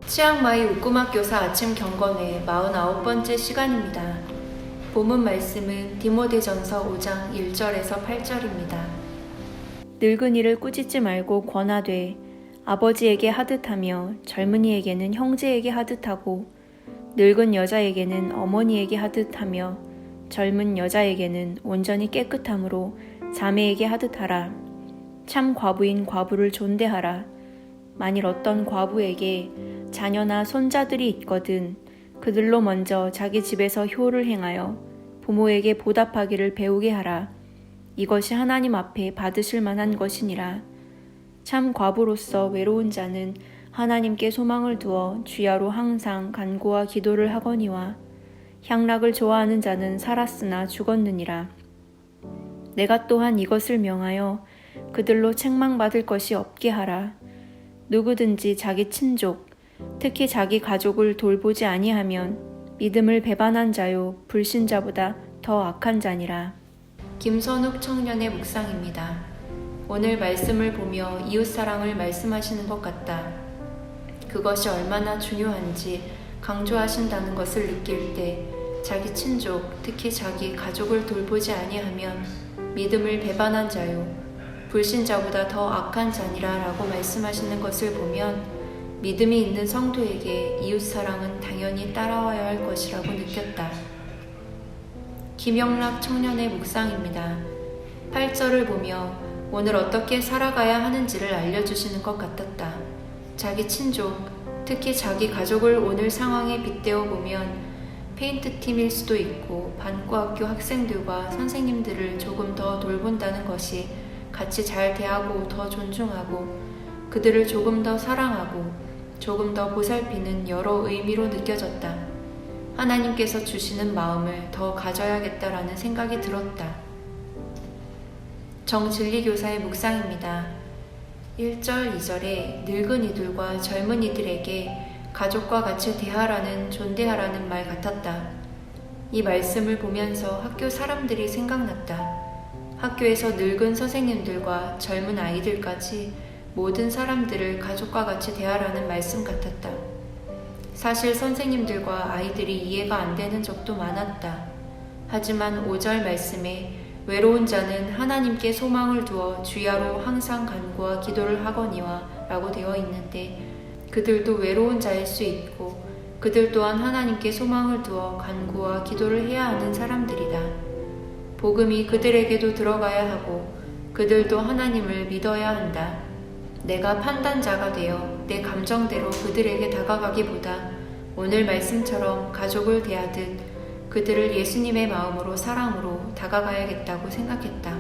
치앙마이 우꾸막교사 아침 경건회 49번째 시간입니다. 본문 말씀은 디모데전서 5장 1절에서 8절입니다. 늙은이를 꾸짖지 말고 권하되 아버지에게 하듯하며 젊은이에게는 형제에게 하듯하고 늙은 여자에게는 어머니에게 하듯하며 젊은 여자에게는 온전히 깨끗함으로 자매에게 하듯하라. 참 과부인 과부를 존대하라. 만일 어떤 과부에게 자녀나 손자들이 있거든 그들로 먼저 자기 집에서 효를 행하여 부모에게 보답하기를 배우게 하라. 이것이 하나님 앞에 받으실 만한 것이니라. 참 과부로서 외로운 자는 하나님께 소망을 두어 주야로 항상 간구와 기도를 하거니와 향락을 좋아하는 자는 살았으나 죽었느니라. 내가 또한 이것을 명하여 그들로 책망받을 것이 없게 하라. 누구든지 자기 친족, 특히 자기 가족을 돌보지 아니하면 믿음을 배반한 자요 불신자보다 더 악한 자니라. 김선욱 청년의 묵상입니다. 오늘 말씀을 보며 이웃사랑을 말씀하시는 것 같다. 그것이 얼마나 중요한지 강조하신다는 것을 느낄 때 자기 친족, 특히 자기 가족을 돌보지 아니하면 믿음을 배반한 자요 불신자보다 더 악한 자니라 라고 말씀하시는 것을 보면 믿음이 있는 성도에게 이웃사랑은 당연히 따라와야 할 것이라고 느꼈다. 김영락 청년의 묵상입니다. 8절을 보며 오늘 어떻게 살아가야 하는지를 알려주시는 것 같았다. 자기 친족, 특히 자기 가족을 오늘 상황에 빗대어 보면 페인트팀일 수도 있고 반과학교 학생들과 선생님들을 조금 더 돌본다는 것이 같이 잘 대하고 더 존중하고 그들을 조금 더 사랑하고 조금 더 보살피는 여러 의미로 느껴졌다. 하나님께서 주시는 마음을 더 가져야겠다라는 생각이 들었다. 정진리교사의 묵상입니다. 1절, 2절에 늙은이들과 젊은이들에게 가족과 같이 대하라는 존대하라는 말 같았다. 이 말씀을 보면서 학교 사람들이 생각났다. 학교에서 늙은 선생님들과 젊은 아이들까지 모든 사람들을 가족과 같이 대하라는 말씀 같았다. 사실 선생님들과 아이들이 이해가 안 되는 적도 많았다. 하지만 5절 말씀에 외로운 자는 하나님께 소망을 두어 주야로 항상 간구와 기도를 하거니와 라고 되어 있는데 그들도 외로운 자일 수 있고 그들 또한 하나님께 소망을 두어 간구와 기도를 해야 하는 사람들이다. 복음이 그들에게도 들어가야 하고 그들도 하나님을 믿어야 한다. 내가 판단자가 되어 내 감정대로 그들에게 다가가기보다 오늘 말씀처럼 가족을 대하듯 그들을 예수님의 마음으로 사랑으로 다가가야겠다고 생각했다.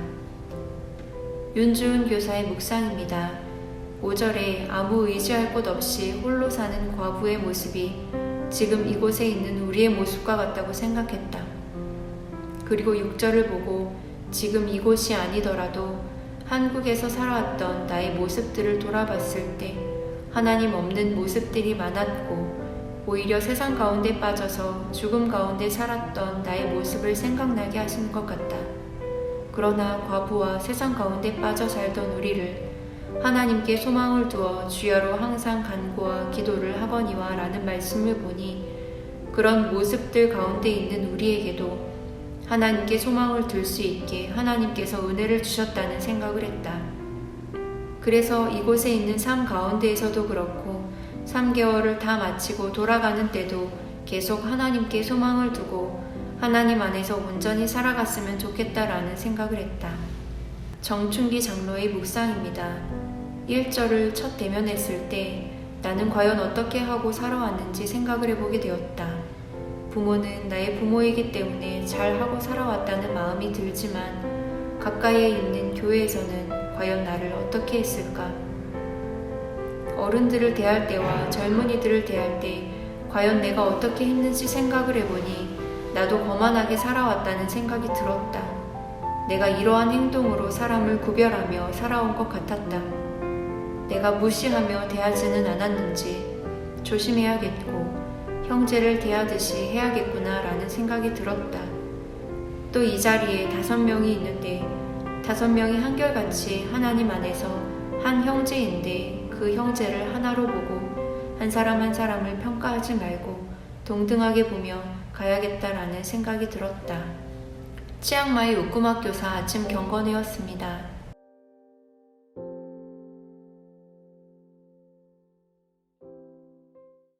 윤주은 교사의 묵상입니다. 5절에 아무 의지할 곳 없이 홀로 사는 과부의 모습이 지금 이곳에 있는 우리의 모습과 같다고 생각했다. 그리고 6절을 보고 지금 이곳이 아니더라도 한국에서 살아왔던 나의 모습들을 돌아봤을 때 하나님 없는 모습들이 많았고 오히려 세상 가운데 빠져서 죽음 가운데 살았던 나의 모습을 생각나게 하시는 것 같다. 그러나 과부와 세상 가운데 빠져 살던 우리를 하나님께 소망을 두어 주야로 항상 간구와 기도를 하거니와 라는 말씀을 보니 그런 모습들 가운데 있는 우리에게도 하나님께 소망을 둘 수 있게 하나님께서 은혜를 주셨다는 생각을 했다. 그래서 이곳에 있는 삶 가운데에서도 그렇고 3개월을 다 마치고 돌아가는 때도 계속 하나님께 소망을 두고 하나님 안에서 온전히 살아갔으면 좋겠다라는 생각을 했다. 정춘기 장로의 묵상입니다. 1절을 첫 대면했을 때 나는 과연 어떻게 하고 살아왔는지 생각을 해보게 되었다. 부모는 나의 부모이기 때문에 잘하고 살아왔다는 마음이 들지만 가까이에 있는 교회에서는 과연 나를 어떻게 했을까? 어른들을 대할 때와 젊은이들을 대할 때 과연 내가 어떻게 했는지 생각을 해보니 나도 거만하게 살아왔다는 생각이 들었다. 내가 이러한 행동으로 사람을 구별하며 살아온 것 같았다. 내가 무시하며 대하지는 않았는지 조심해야겠고 형제를 대하듯이 해야겠구나 라는 생각이 들었다. 또 이 자리에 5명이 있는데 5명이 한결같이 하나님 안에서 한 형제인데 그 형제를 하나로 보고 한 한 사람 한 사람을 평가하지 말고 동등하게 보며 가야겠다라는 생각이 들었다. 치앙마이 우꾸막 교사 아침 경건회였습니다.